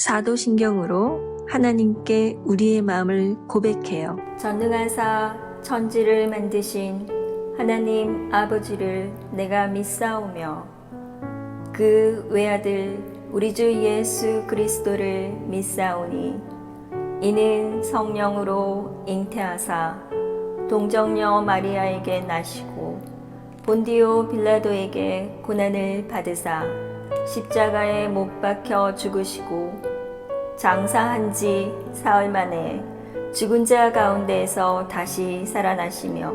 사도신경으로 하나님께 우리의 마음을 고백해요. 전능하사 천지를 만드신 하나님 아버지를 내가 믿사오며 그 외아들 우리 주 예수 그리스도를 믿사오니 이는 성령으로 잉태하사 동정녀 마리아에게 나시고 본디오 빌라도에게 고난을 받으사 십자가에 못 박혀 죽으시고 장사한 지 사흘 만에 죽은 자 가운데에서 다시 살아나시며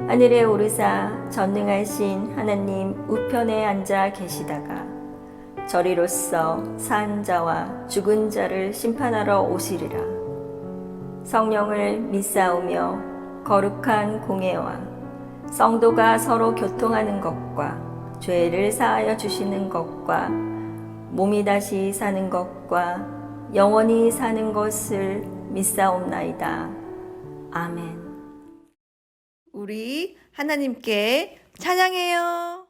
하늘에 오르사 전능하신 하나님 우편에 앉아 계시다가 저리로서 산 자와 죽은 자를 심판하러 오시리라. 성령을 믿사오며 거룩한 공회와 성도가 서로 교통하는 것과 죄를 사하여 주시는 것과 몸이 다시 사는 것과 영원히 사는 것을 믿사옵나이다. 아멘. 우리 하나님께 찬양해요.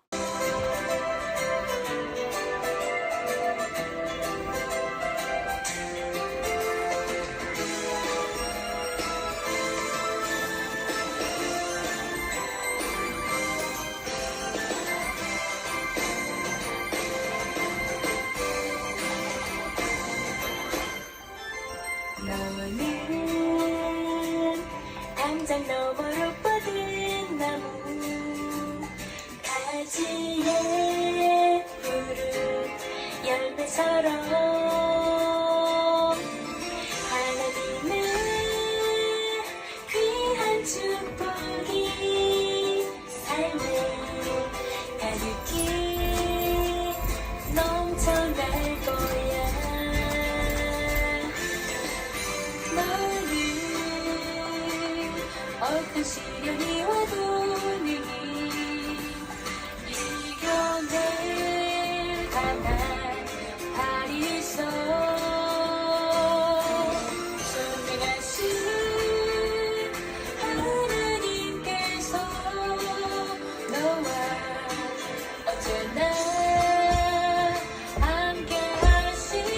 너는 당장 너머로 뻗은 나무 가지에 푸른 열매처럼 하나님의 귀한 축복이 삶에 가득히 넘쳐날 거야. 어떤 시련이 와도 능히 이겨낼 강한 발이 있어. 전능하신 하나님께서 너와 언제나 함께 하시니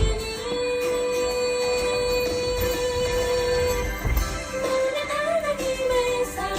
하나님의 사랑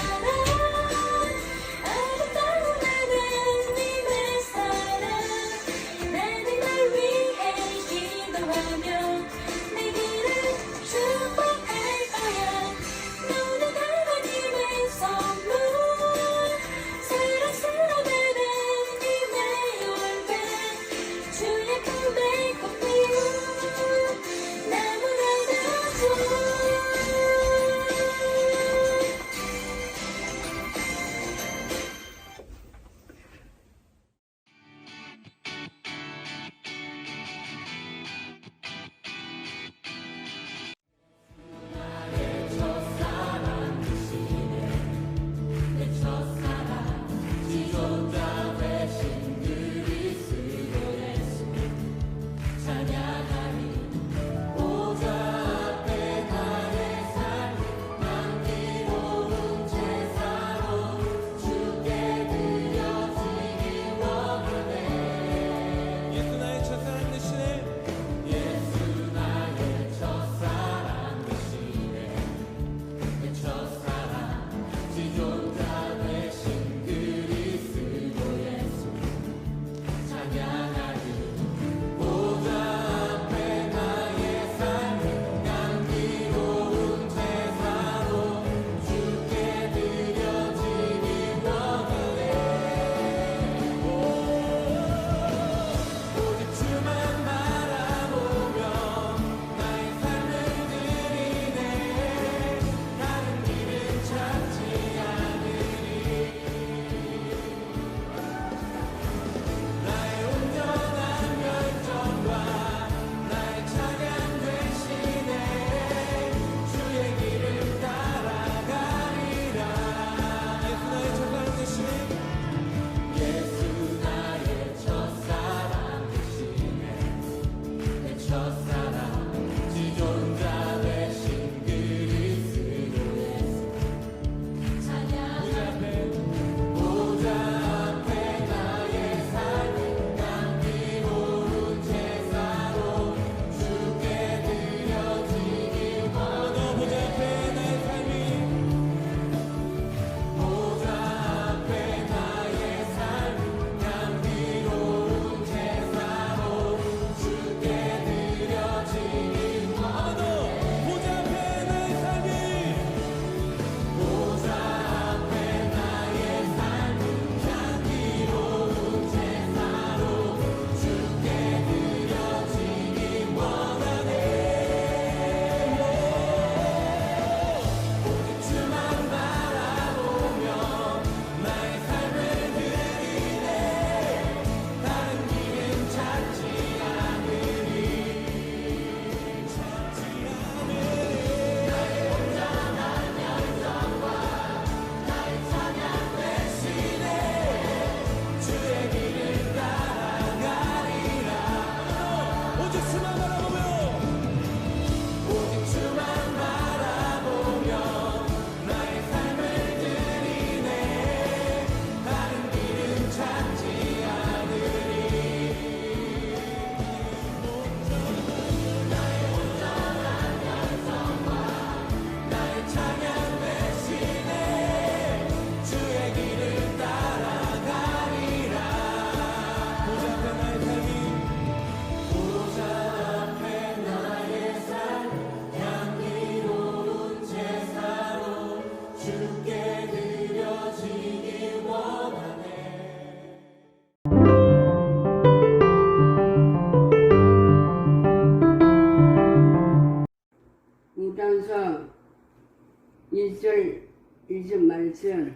이집 말씀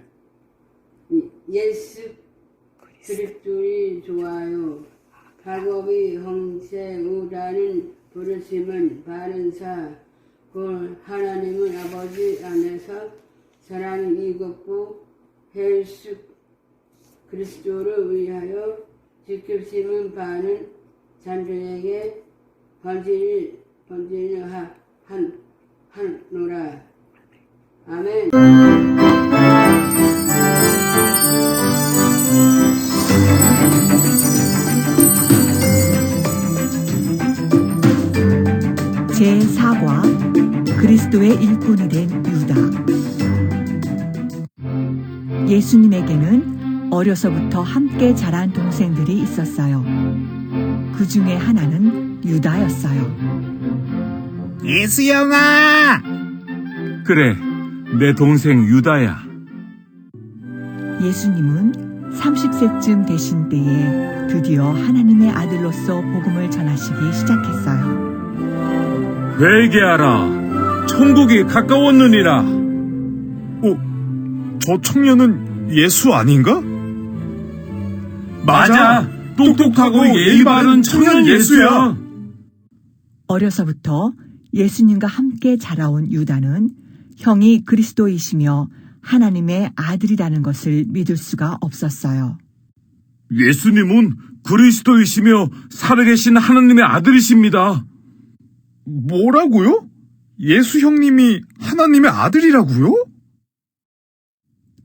예수 그리스도이 좋아요. 발법이 형제우라는 부르심은 바른사 곧 하나님은 아버지 안에서 사랑이 이겼고 예수 그리스도를 위하여 지키심은 바는 잔주에게 번지를 하노라. 아멘. 제4과 그리스도의 일꾼이 된 유다. 예수님에게는 어려서부터 함께 자란 동생들이 있었어요. 그 중에 하나는 유다였어요. 예수영아! 그래, 내 동생 유다야. 예수님은 30세쯤 되신 때에 드디어 하나님의 아들로서 복음을 전하시기 시작했어요. 회개하라. 천국이 가까웠느니라. 저 청년은 예수 아닌가? 맞아. 똑똑하고 예의 바른 청년 예수야. 어려서부터 예수님과 함께 자라온 유다는 형이 그리스도이시며 하나님의 아들이라는 것을 믿을 수가 없었어요. 예수님은 그리스도이시며 살아계신 하나님의 아들이십니다. 뭐라고요? 예수 형님이 하나님의 아들이라고요?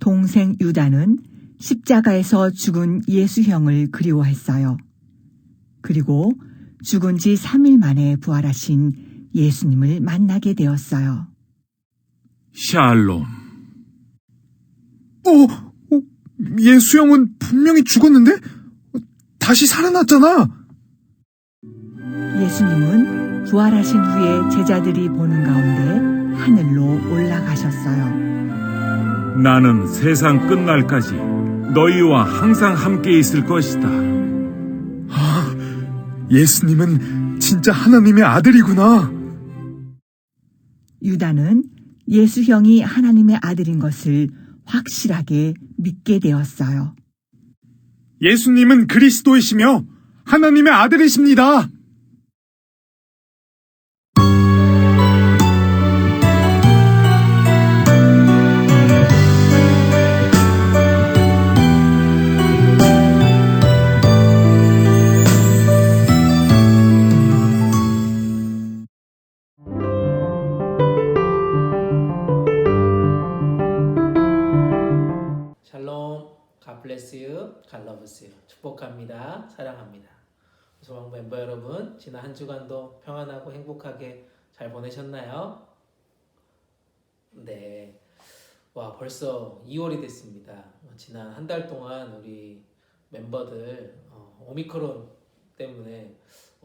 동생 유다는 십자가에서 죽은 예수 형을 그리워했어요. 그리고 죽은 지 3일 만에 부활하신 예수님을 만나게 되었어요. 샬롬. 예수 형은 분명히 죽었는데 다시 살아났잖아. 예수님은 부활하신 후에 제자들이 보는 가운데 하늘로 올라가셨어요. 나는 세상 끝날까지 너희와 항상 함께 있을 것이다. 예수님은 진짜 하나님의 아들이구나. 유다는 예수 형이 하나님의 아들인 것을 확실하게 믿게 되었어요. 예수님은 그리스도이시며 하나님의 아들이십니다. 샬롬, God bless you, God loves you. 축복합니다. 사랑합니다. 소망 멤버 여러분, 지난 한 주간도 평안하고 행복하게 잘 보내셨나요? 네. 와, 벌써 2월이 됐습니다. 지난 한 달 동안 우리 멤버들 오미크론 때문에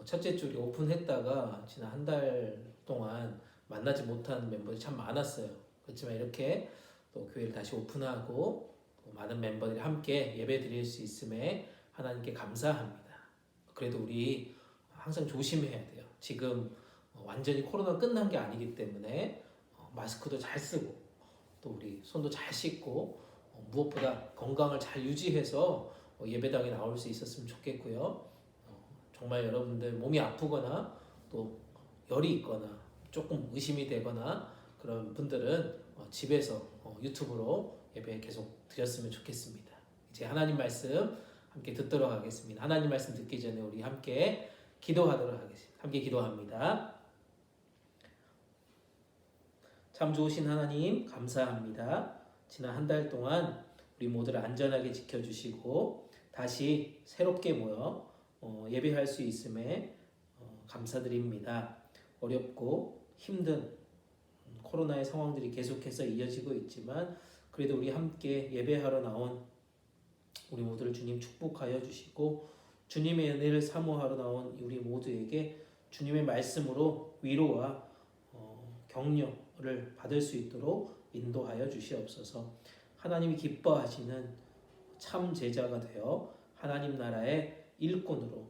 첫째 주를 오픈했다가 지난 한 달 동안 만나지 못한 멤버들이 참 많았어요. 그렇지만 이렇게 또 교회를 다시 오픈하고 많은 멤버들이 함께 예배 드릴 수 있음에 하나님께 감사합니다. 그래도 우리 항상 조심해야 돼요. 지금 완전히 코로나 끝난 게 아니기 때문에 마스크도 잘 쓰고 또 우리 손도 잘 씻고 무엇보다 건강을 잘 유지해서 예배당에 나올 수 있었으면 좋겠고요. 정말 여러분들 몸이 아프거나 또 열이 있거나 조금 의심이 되거나 그런 분들은 집에서 유튜브로 예배 계속 드렸으면 좋겠습니다. 이제 하나님 말씀 함께 듣도록 하겠습니다. 하나님 말씀 듣기 전에 우리 함께 기도하도록 하겠습니다. 함께 기도합니다. 참 좋으신 하나님 감사합니다. 지난 한 달 동안 우리 모두를 안전하게 지켜주시고 다시 새롭게 모여 예배할 수 있음에 감사드립니다. 어렵고 힘든 코로나의 상황들이 계속해서 이어지고 있지만 그래도 우리 함께 예배하러 나온 우리 모두를 주님 축복하여 주시고 주님의 은혜를 사모하러 나온 우리 모두에게 주님의 말씀으로 위로와 격려를 받을 수 있도록 인도하여 주시옵소서. 하나님이 기뻐하시는 참 제자가 되어 하나님 나라의 일꾼으로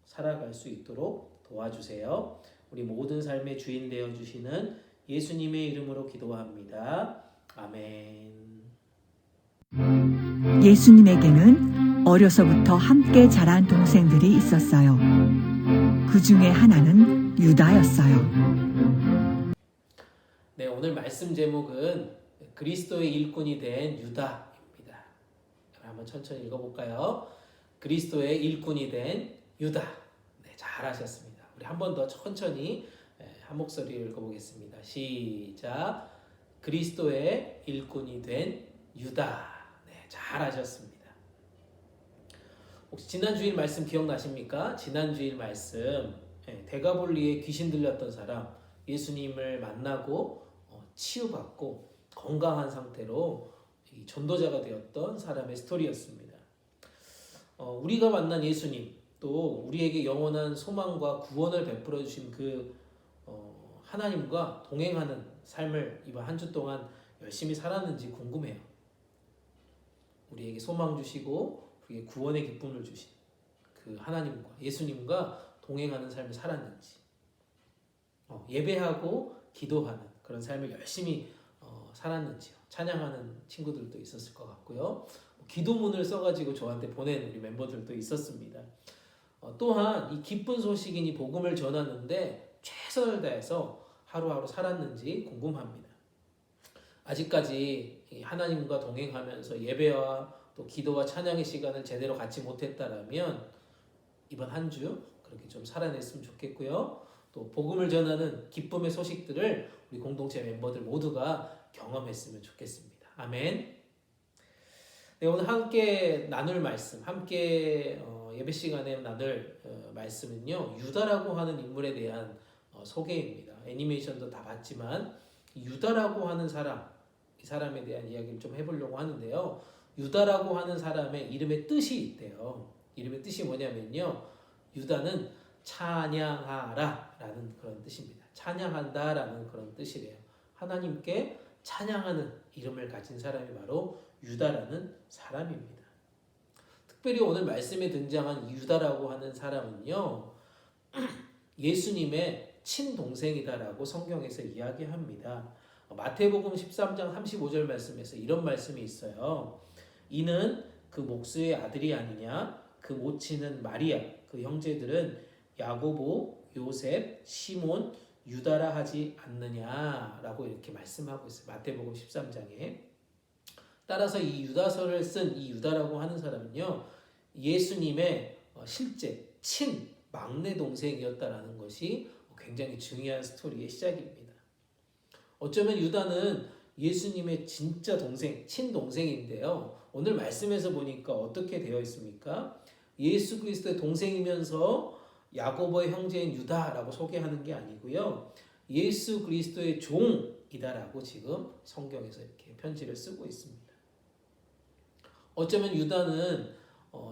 살아갈 수 있도록 도와주세요. 우리 모든 삶의 주인 되어 주시는 예수님의 이름으로 기도합니다. 아멘. 예수님에게는 어려서부터 함께 자란 동생들이 있었어요. 그 중에 하나는 유다였어요. 네, 오늘 말씀 제목은 그리스도의 일꾼이 된 유다입니다. 한번 천천히 읽어볼까요? 그리스도의 일꾼이 된 유다. 네, 잘하셨습니다. 우리 한 번 더 천천히 한 목소리로 읽어보겠습니다. 시작. 그리스도의 일꾼이 된 유다. 네, 잘하셨습니다. 혹시 지난 주일 말씀 기억나십니까? 지난 주일 말씀 대가볼리에 귀신 들렸던 사람 예수님을 만나고 치유받고 건강한 상태로 전도자가 되었던 사람의 스토리였습니다. 우리가 만난 예수님 또 우리에게 영원한 소망과 구원을 베풀어 주신 그 하나님과 동행하는 삶을 이번 한 주 동안 열심히 살았는지 궁금해요. 우리에게 소망 주시고 우리에게 구원의 기쁨을 주신 그 하나님과 예수님과 동행하는 삶을 살았는지, 예배하고 기도하는 그런 삶을 열심히 살았는지요. 찬양하는 친구들도 있었을 것 같고요. 기도문을 써가지고 저한테 보낸 우리 멤버들도 있었습니다. 또한 이 기쁜 소식인 이 복음을 전하는데 최선을 다해서 하루하루 살았는지 궁금합니다. 아직까지 하나님과 동행하면서 예배와 또 기도와 찬양의 시간을 제대로 갖지 못했다라면 이번 한 주 그렇게 좀 살아냈으면 좋겠고요. 또 복음을 전하는 기쁨의 소식들을 우리 공동체 멤버들 모두가 경험했으면 좋겠습니다. 아멘. 네, 오늘 함께 나눌 말씀, 함께 예배 시간에 나눌 말씀은요, 유다라고 하는 인물에 대한 소개입니다. 애니메이션도 다 봤지만 유다라고 하는 사람, 이 사람에 대한 이야기를 좀 해보려고 하는데요. 유다라고 하는 사람의 이름의 뜻이 있대요. 이름의 뜻이 뭐냐면요, 유다는 찬양하라 라는 그런 뜻입니다. 찬양한다 라는 그런 뜻이래요. 하나님께 찬양하는 이름을 가진 사람이 바로 유다라는 사람입니다. 특별히 오늘 말씀에 등장한 유다라고 하는 사람은요, 예수님의 친동생이다라고 성경에서 이야기합니다. 마태복음 13장 35절 말씀에서 이런 말씀이 있어요. 이는 그 목수의 아들이 아니냐? 그 모친은 마리아, 그 형제들은 야고보, 요셉, 시몬, 유다라 하지 않느냐라고 이렇게 말씀하고 있어요. 마태복음 13장에. 따라서 이 유다서를 쓴 이 유다라고 하는 사람은요, 예수님의 실제 친 막내 동생이었다라는 것이 굉장히 중요한 스토리의 시작입니다. 어쩌면 유다는 예수님의 진짜 동생, 친동생인데요. 오늘 말씀에서 보니까 어떻게 되어 있습니까? 예수 그리스도의 동생이면서 야고보의 형제인 유다라고 소개하는 게 아니고요. 예수 그리스도의 종이다라고 지금 성경에서 이렇게 편지를 쓰고 있습니다. 어쩌면 유다는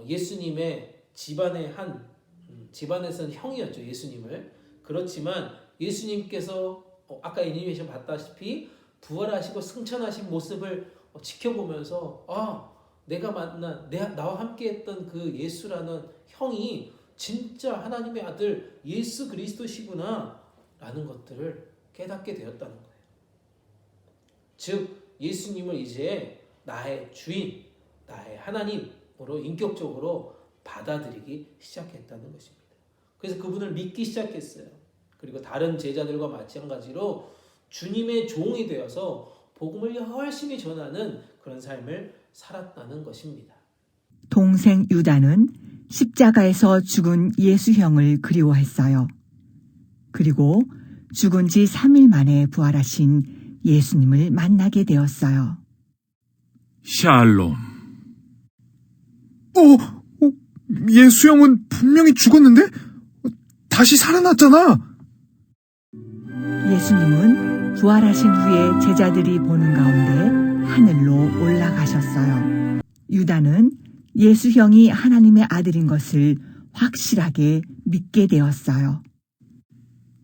예수님의 집안에서는 형이었죠. 예수님을. 그렇지만 예수님께서 아까 애니메이션 봤다시피 부활하시고 승천하신 모습을 지켜보면서 내가 만난 나와 함께했던 그 예수라는 형이 진짜 하나님의 아들 예수 그리스도시구나 라는 것들을 깨닫게 되었다는 거예요. 즉 예수님을 이제 나의 주인, 나의 하나님으로 인격적으로 받아들이기 시작했다는 것입니다. 그래서 그분을 믿기 시작했어요. 그리고 다른 제자들과 마찬가지로 주님의 종이 되어서 복음을 열심히 전하는 그런 삶을 살았다는 것입니다. 동생 유다는 십자가에서 죽은 예수형을 그리워했어요. 그리고 죽은 지 3일 만에 부활하신 예수님을 만나게 되었어요. 샬롬. 예수형은 분명히 죽었는데 다시 살아났잖아. 예수님은 부활하신 후에 제자들이 보는 가운데 하늘로 올라가셨어요. 유다는 예수형이 하나님의 아들인 것을 확실하게 믿게 되었어요.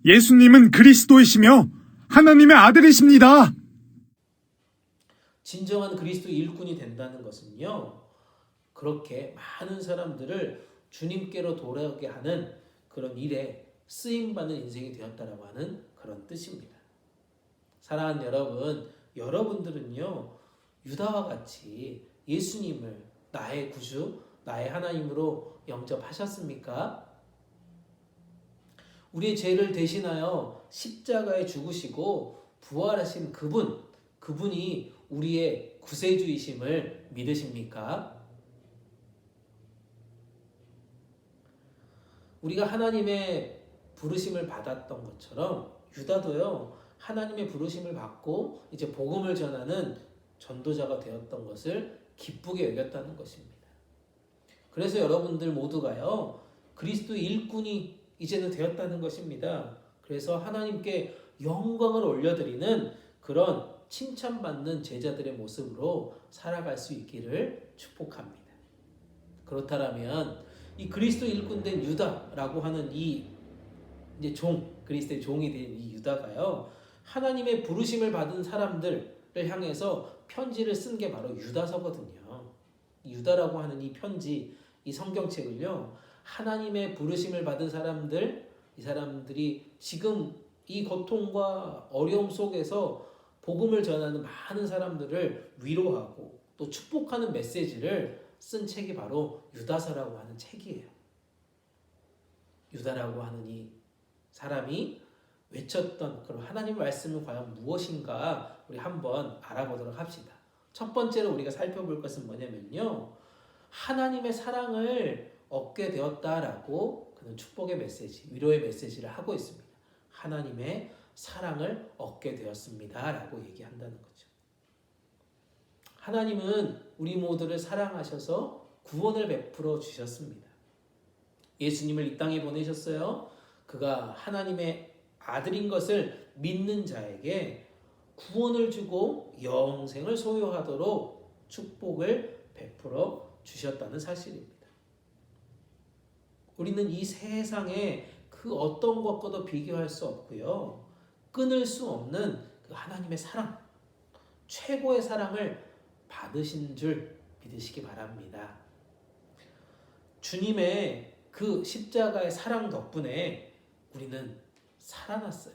예수님은 그리스도이시며 하나님의 아들이십니다. 진정한 그리스도 일꾼이 된다는 것은요, 그렇게 많은 사람들을 주님께로 돌아오게 하는 그런 일에 쓰임받는 인생이 되었다라고 하는 그런 뜻입니다. 사랑하는 여러분, 여러분들은요, 유다와 같이 예수님을 나의 구주, 나의 하나님으로 영접하셨습니까? 우리의 죄를 대신하여 십자가에 죽으시고 부활하신 그분이 우리의 구세주이심을 믿으십니까? 우리가 하나님의 부르심을 받았던 것처럼 유다도요, 하나님의 부르심을 받고 이제 복음을 전하는 전도자가 되었던 것을 기쁘게 여겼다는 것입니다. 그래서 여러분들 모두가요, 그리스도의 일꾼이 이제는 되었다는 것입니다. 그래서 하나님께 영광을 올려드리는 그런 칭찬받는 제자들의 모습으로 살아갈 수 있기를 축복합니다. 그렇다면 이 그리스도 일꾼 된 유다라고 하는 이 이제 그리스도의 종이 된 이 유다가요, 하나님의 부르심을 받은 사람들을 향해서 편지를 쓴 게 바로 유다서거든요. 유다라고 하는 이 편지, 이 성경책을요, 하나님의 부르심을 받은 사람들, 이 사람들이 지금 이 고통과 어려움 속에서 복음을 전하는 많은 사람들을 위로하고 또 축복하는 메시지를 쓴 책이 바로 유다서라고 하는 책이에요. 유다라고 하는 이 사람이 외쳤던 그런 하나님의 말씀은 과연 무엇인가 우리 한번 알아보도록 합시다. 첫 번째로 우리가 살펴볼 것은 뭐냐면요, 하나님의 사랑을 얻게 되었다라고 그는 축복의 메시지, 위로의 메시지를 하고 있습니다. 하나님의 사랑을 얻게 되었습니다 라고 얘기한다는 거죠. 하나님은 우리 모두를 사랑하셔서 구원을 베풀어 주셨습니다. 예수님을 이 땅에 보내셨어요. 그가 하나님의 아들인 것을 믿는 자에게 구원을 주고 영생을 소유하도록 축복을 베풀어 주셨다는 사실입니다. 우리는 이 세상에 그 어떤 것과도 비교할 수 없고요, 끊을 수 없는 그 하나님의 사랑, 최고의 사랑을 받으신 줄 믿으시기 바랍니다. 주님의 그 십자가의 사랑 덕분에 우리는 살아났어요.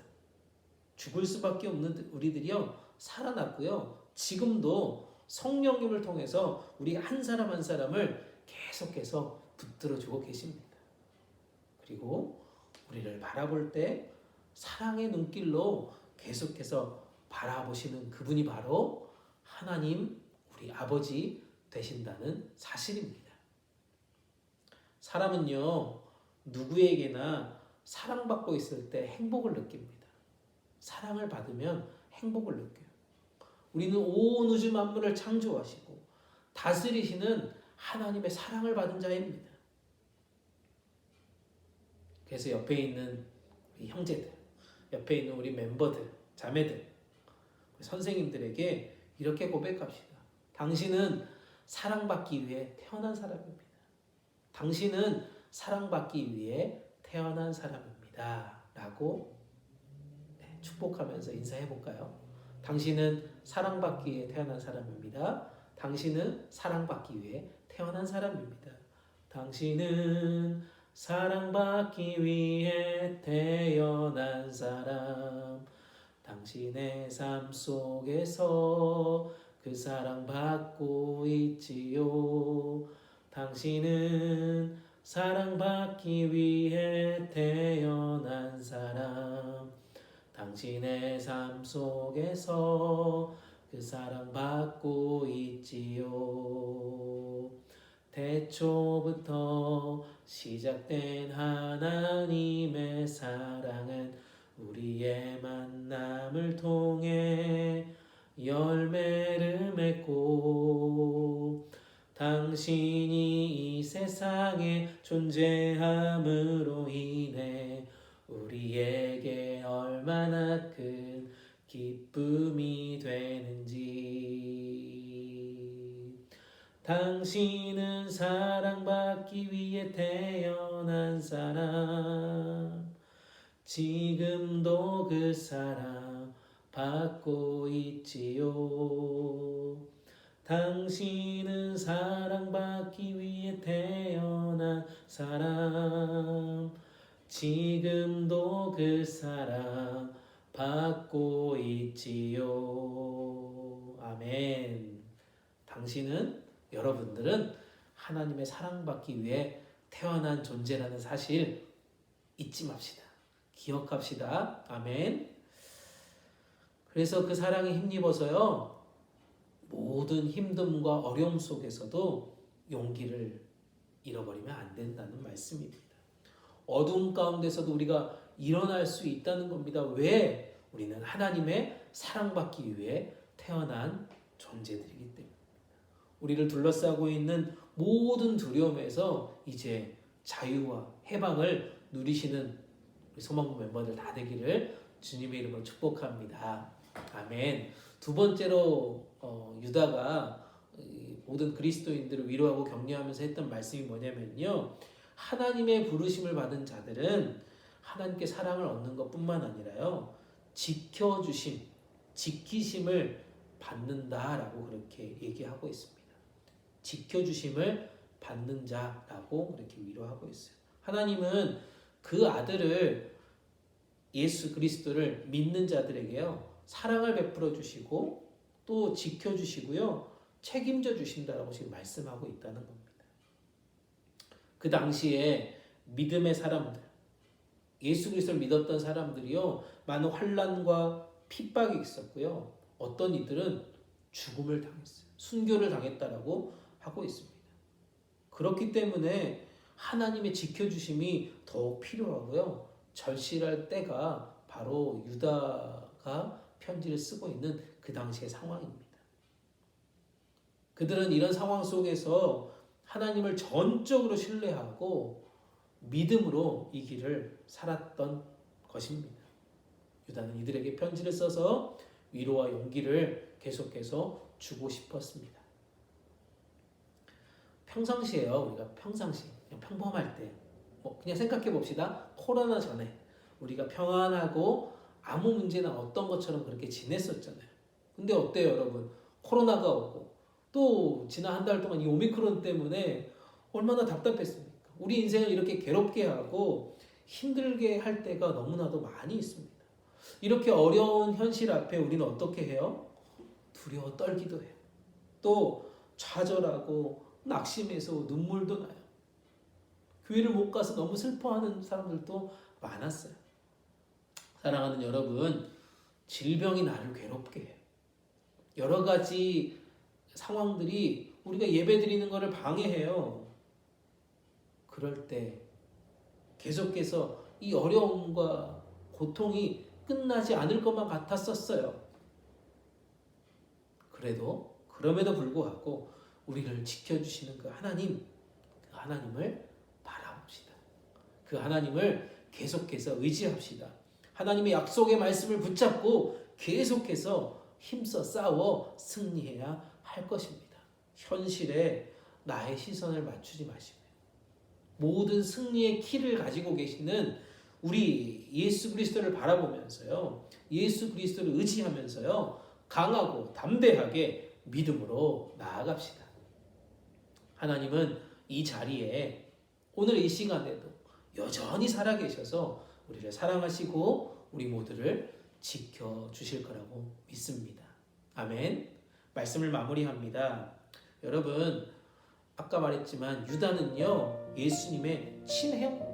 죽을 수밖에 없는 우리들이요, 살아났고요, 지금도 성령님을 통해서 우리 한 사람 한 사람을 계속해서 붙들어주고 계십니다. 그리고 우리를 바라볼 때 사랑의 눈길로 계속해서 바라보시는 그분이 바로 하나님, 우리 아버지 되신다는 사실입니다. 사람은요, 누구에게나 사랑받고 있을 때 행복을 느낍니다. 사랑을 받으면 행복을 느껴요. 우리는 온 우주 만물을 창조하시고 다스리시는 하나님의 사랑을 받은 자입니다. 그래서 옆에 있는 우리 형제들, 옆에 있는 우리 멤버들, 자매들, 선생님들에게 이렇게 고백합시다. 당신은 사랑받기 위해 태어난 사람입니다. 당신은 사랑받기 위해 태어난 사람입니다 라고 축복하면서 인사해 볼까요? 당신은 사랑받기 위해 태어난 사람입니다. 당신은 사랑받기 위해 태어난 사람입니다. 당신은 사랑받기 위해 태어난 사람. 당신의 삶 속에서 그 사랑받고 있지요. 당신은 사랑받기 위해 태어난 사람. 당신의 삶 속에서 그 사랑받고 있지요. 태초부터 시작된 하나님의 사랑은 우리의 만남을 통해 열매를 맺고 당신이 이 세상에 존재함으로 인해 우리에게 얼마나 큰 기쁨이 되는지. 당신은 사랑받기 위해 태어난 사람. 지금도 그 사랑 받고 있지요. 당신은 사랑받기 위해 태어난 사람. 지금도 그 사랑 받고 있지요. 아멘. 당신은, 여러분들은 하나님의 사랑받기 위해 태어난 존재라는 사실 잊지 맙시다. 기억합시다. 아멘. 그래서 그 사랑에 힘입어서요, 모든 힘듦과 어려움 속에서도 용기를 잃어버리면 안 된다는 말씀입니다. 어두운 가운데서도 우리가 일어날 수 있다는 겁니다. 왜? 우리는 하나님의 사랑받기 위해 태어난 존재들이기 때문에. 우리를 둘러싸고 있는 모든 두려움에서 이제 자유와 해방을 누리시는 우리 소망부 멤버들 다 되기를 주님의 이름으로 축복합니다. 아멘. 두 번째로 유다가 모든 그리스도인들을 위로하고 격려하면서 했던 말씀이 뭐냐면요, 하나님의 부르심을 받은 자들은 하나님께 사랑을 얻는 것뿐만 아니라요, 지키심을 받는다라고 그렇게 얘기하고 있습니다. 지켜주심을 받는 자라고 그렇게 위로하고 있어요. 하나님은 그 아들을, 예수 그리스도를 믿는 자들에게요, 사랑을 베풀어 주시고 또 지켜주시고요, 책임져 주신다라고 지금 말씀하고 있다는 겁니다. 그 당시에 믿음의 사람들, 예수 그리스도를 믿었던 사람들이요, 많은 환난과 핍박이 있었고요, 어떤 이들은 죽음을 당했어요. 순교를 당했다라고 하고 있습니다. 그렇기 때문에 하나님의 지켜주심이 더욱 필요하고요, 절실할 때가 바로 유다가 편지를 쓰고 있는 그 당시의 상황입니다. 그들은 이런 상황 속에서 하나님을 전적으로 신뢰하고 믿음으로 이 길을 살았던 것입니다. 유다는 이들에게 편지를 써서 위로와 용기를 계속해서 주고 싶었습니다. 평상시에요, 우리가 평상시 그냥 평범할 때 그냥 생각해 봅시다. 코로나 전에 우리가 평안하고 아무 문제나 어떤 것처럼 그렇게 지냈었잖아요. 근데 어때요, 여러분? 코로나가 오고 또 지난 한 달 동안 이 오미크론 때문에 얼마나 답답했습니까? 우리 인생을 이렇게 괴롭게 하고 힘들게 할 때가 너무나도 많이 있습니다. 이렇게 어려운 현실 앞에 우리는 어떻게 해요? 두려워 떨기도 해요. 또 좌절하고 낙심해서 눈물도 나요. 교회를 못 가서 너무 슬퍼하는 사람들도 많았어요. 사랑하는 여러분, 질병이 나를 괴롭게 해요. 여러 가지 상황들이 우리가 예배드리는 것을 방해해요. 그럴 때 계속해서 이 어려움과 고통이 끝나지 않을 것만 같았었어요. 그럼에도 불구하고 우리를 지켜주시는 그 하나님을 바라봅시다. 그 하나님을 계속해서 의지합시다. 하나님의 약속의 말씀을 붙잡고 계속해서 힘써 싸워 승리해야 할 것입니다. 현실에 나의 시선을 맞추지 마시고요. 모든 승리의 키를 가지고 계시는 우리 예수 그리스도를 바라보면서요, 예수 그리스도를 의지하면서요, 강하고 담대하게 믿음으로 나아갑시다. 하나님은 이 자리에 오늘 이 시간에도 여전히 살아계셔서 우리를 사랑하시고 우리 모두를 지켜주실 거라고 믿습니다. 아멘. 말씀을 마무리합니다. 여러분, 아까 말했지만 유다는요, 예수님의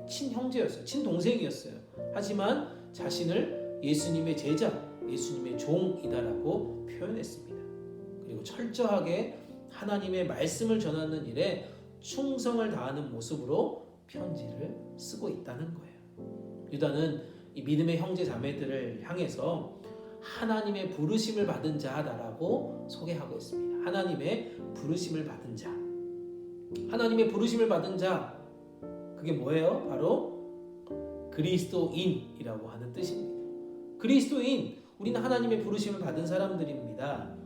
친형제였어요. 친동생이었어요. 하지만 자신을 예수님의 제자, 예수님의 종이다라고 표현했습니다. 그리고 철저하게 하나님의 말씀을 전하는 일에 충성을 다하는 모습으로 편지를 쓰고 있다는 거예요. 유다는 이 믿음의 형제 자매들을 향해서 하나님의 부르심을 받은 자다라고 소개하고 있습니다. 하나님의 부르심을 받은 자. 하나님의 부르심을 받은 자. 그게 뭐예요? 바로 그리스도인이라고 하는 뜻입니다. 그리스도인, 우리는 하나님의 부르심을 받은 사람들입니다.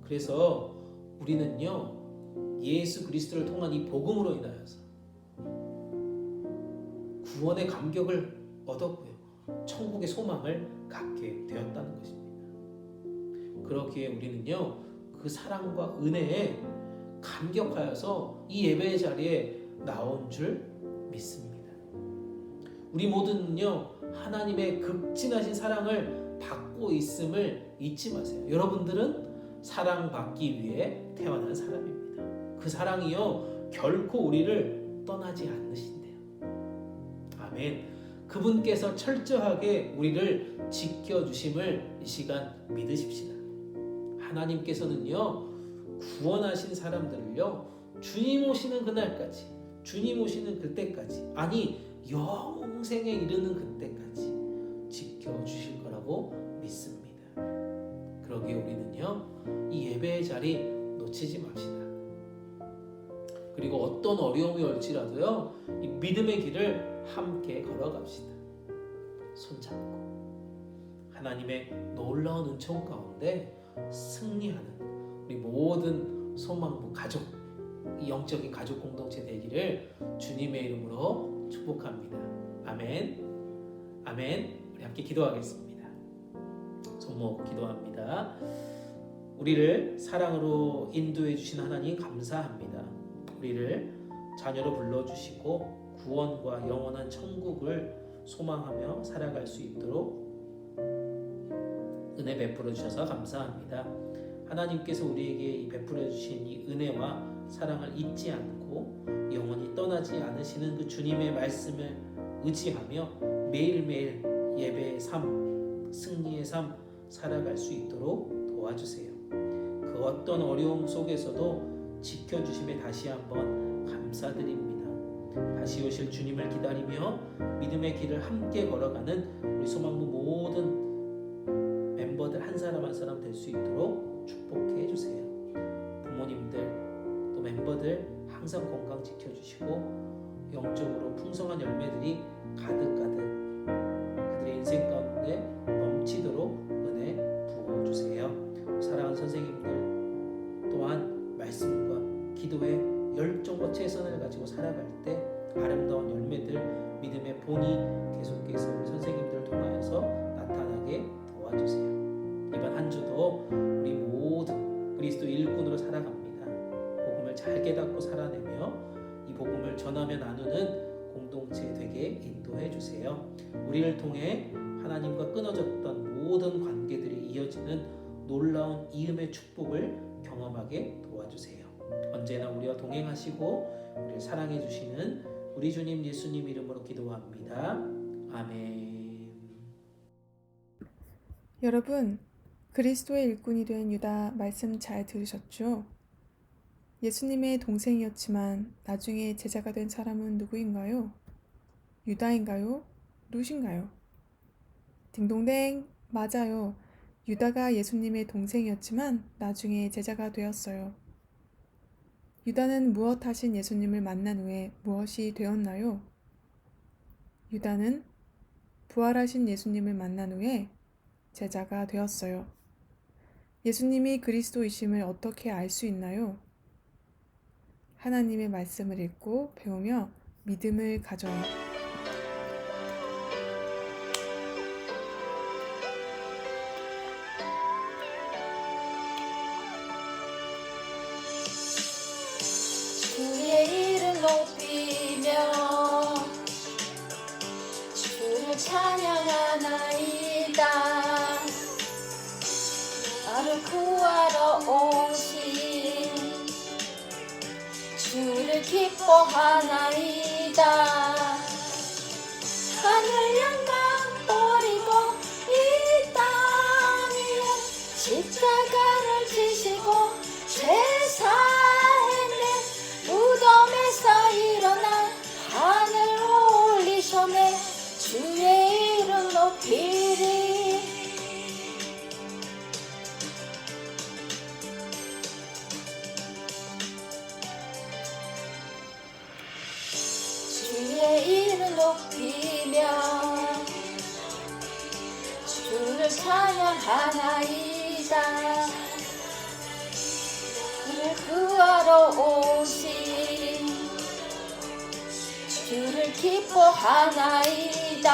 그래서 우리는요, 예수 그리스도를 통한 이 복음으로 인하여서 구원의 감격을 얻었고요, 천국의 소망을 갖게 되었다는 것입니다. 그렇기에 우리는요, 그 사랑과 은혜에 감격하여서 이 예배의 자리에 나온 줄 믿습니다. 우리 모두는요, 하나님의 극진하신 사랑을 받고 있음을 잊지 마세요. 여러분들은 사랑받기 위해 태어난 사람입니다. 그 사랑이요 결코 우리를 떠나지 않으신대요. 아멘. 그분께서 철저하게 우리를 지켜주심을 이 시간 믿으십시다. 하나님께서는요 구원하신 사람들을요 주님 오시는 그날까지, 주님 오시는 그때까지, 아니 영생에 이르는 그때까지 지켜주실 거라고 믿습니다. 그러기에 우리는요 이 예배의 자리 놓치지 맙시다. 그리고 어떤 어려움이 올지라도요 이 믿음의 길을 함께 걸어갑시다. 손잡고 하나님의 놀라운 은총 가운데 승리하는 우리 모든 소망부 가족, 이 영적인 가족 공동체 되기를 주님의 이름으로 축복합니다. 아멘. 아멘. 우리 함께 기도하겠습니다. 손목 기도합니다. 우리를 사랑으로 인도해 주신 하나님 감사합니다. 우리를 자녀로 불러주시고 구원과 영원한 천국을 소망하며 살아갈 수 있도록 은혜 베풀어 주셔서 감사합니다. 하나님께서 우리에게 이 베풀어 주신 이 은혜와 사랑을 잊지 않고 영원히 떠나지 않으시는 그 주님의 말씀을 의지하며 매일매일 예배의 삶, 승리의 삶 살아갈 수 있도록 도와주세요. 그 어떤 어려움 속에서도 지켜주심에 다시 한번 감사드립니다. 다시 오실 주님을 기다리며 믿음의 길을 함께 걸어가는 우리 소망부 모든 멤버들 한 사람 한 사람 될 수 있도록 축복해 주세요. 부모님들 또 멤버들 항상 건강 지켜주시고 영적으로 풍성한 열매들이 가득가득 그들의 인생 가운데 넘치도록 은혜 부어주세요. 사랑하는 선생님들 또한 말씀과 기도에 열정과 최선을 가지고 살아갈 때 아름다운 열매들 믿음의 본이 계속해서 우리 선생님들을 통하여서 나타나게 도와주세요. 이번 한 주도 우리 모두 그리스도 일꾼으로 살아갑니다. 복음을 잘 깨닫고 살아내며 이 복음을 전하며 나누는 공동체 되게 인도해 주세요. 우리를 통해 하나님과 끊어졌던 모든 관계들이 이어지는 놀라운 이음의 축복을 경험하게 도와주세요. 언제나 우리와 동행하시고 우리를 사랑해 주시는 우리 주님 예수님 이름으로 기도합니다. 아멘. 여러분, 그리스도의 일꾼이 된 유다 말씀 잘 들으셨죠? 예수님의 동생이었지만 나중에 제자가 된 사람은 누구인가요? 유다인가요? 룻인가요? 딩동댕, 맞아요. 유다가 예수님의 동생이었지만 나중에 제자가 되었어요. 유다는 무엇 하신 예수님을 만난 후에 무엇이 되었나요? 유다는 부활하신 예수님을 만난 후에 제자가 되었어요. 예수님이 그리스도이심을 어떻게 알 수 있나요? 하나님의 말씀을 읽고 배우며 믿음을 가져요. 주의 이름 높이며 주를 찬양하나이다. 나를 구하러 오신 주를 기뻐하나이다. 하늘 영광 버리고 이 땅 위에 십자가를 지시고 제사했네. 무덤에서 일어나 하늘 올리셨네. 주의 이름 높이리. 주의 이름 높이며 주를 찬양하나이다. 그를 구하러 오신 주를 기뻐하나이다.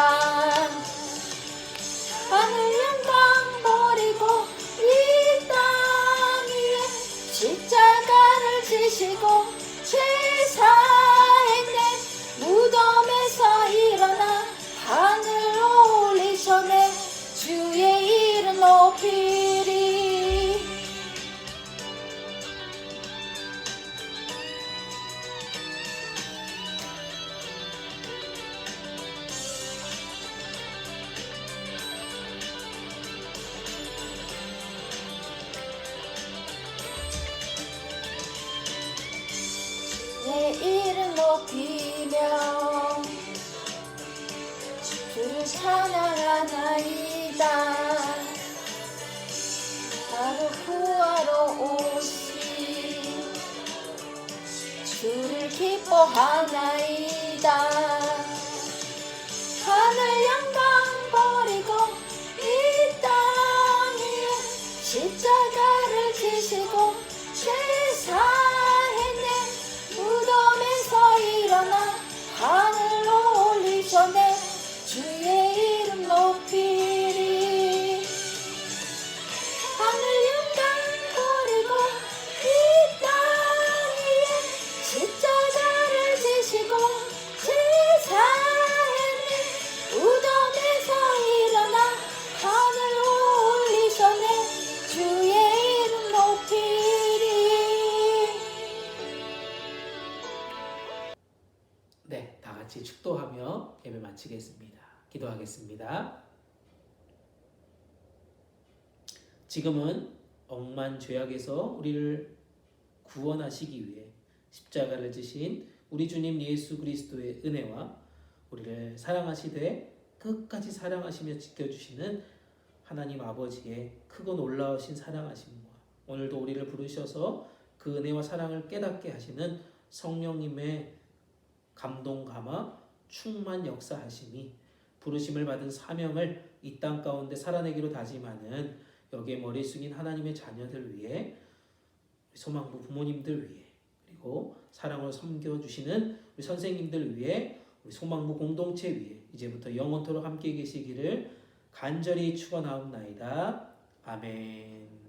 하늘 영광 버리고 이 땅 위에 십자가를 지시고 제사했네. 무덤에서 일어나 하늘 올리셨네. 주의 주의 이름 높이며 주를 찬양하나이다. 나를 구하러 오신 주를 기뻐하나이다. 하늘 영광 버리고 이 땅 위에 십자가를 지시고 제사했네. 무덤에서 일어나 하늘로 올리셨네. 주의 이름 높이리. 하늘 영광 버리고 이 땅 위에 십자가를 지시고 제사했네. 무덤에서 일어나 하늘로 올리셨네. 주의 이름 높이리. 네, 다 같이 축도하며 예배 마치겠습니다. 기도하겠습니다. 지금은 억만 죄악에서 우리를 구원하시기 위해 십자가를 지신 우리 주님 예수 그리스도의 은혜와 우리를 사랑하시되 끝까지 사랑하시며 지켜주시는 하나님 아버지의 크고 놀라우신 사랑하심과 오늘도 우리를 부르셔서 그 은혜와 사랑을 깨닫게 하시는 성령님의 감동 감화 충만 역사하심이 부르심을 받은 사명을 이 땅 가운데 살아내기로 다짐하는 여기에 머리 숙인 하나님의 자녀들 위해 소망부 부모님들 위해 그리고 사랑으로 섬겨주시는 우리 선생님들 위해 우리 소망부 공동체 위해 이제부터 영원토록 함께 계시기를 간절히 축원하옵나이다. 아멘.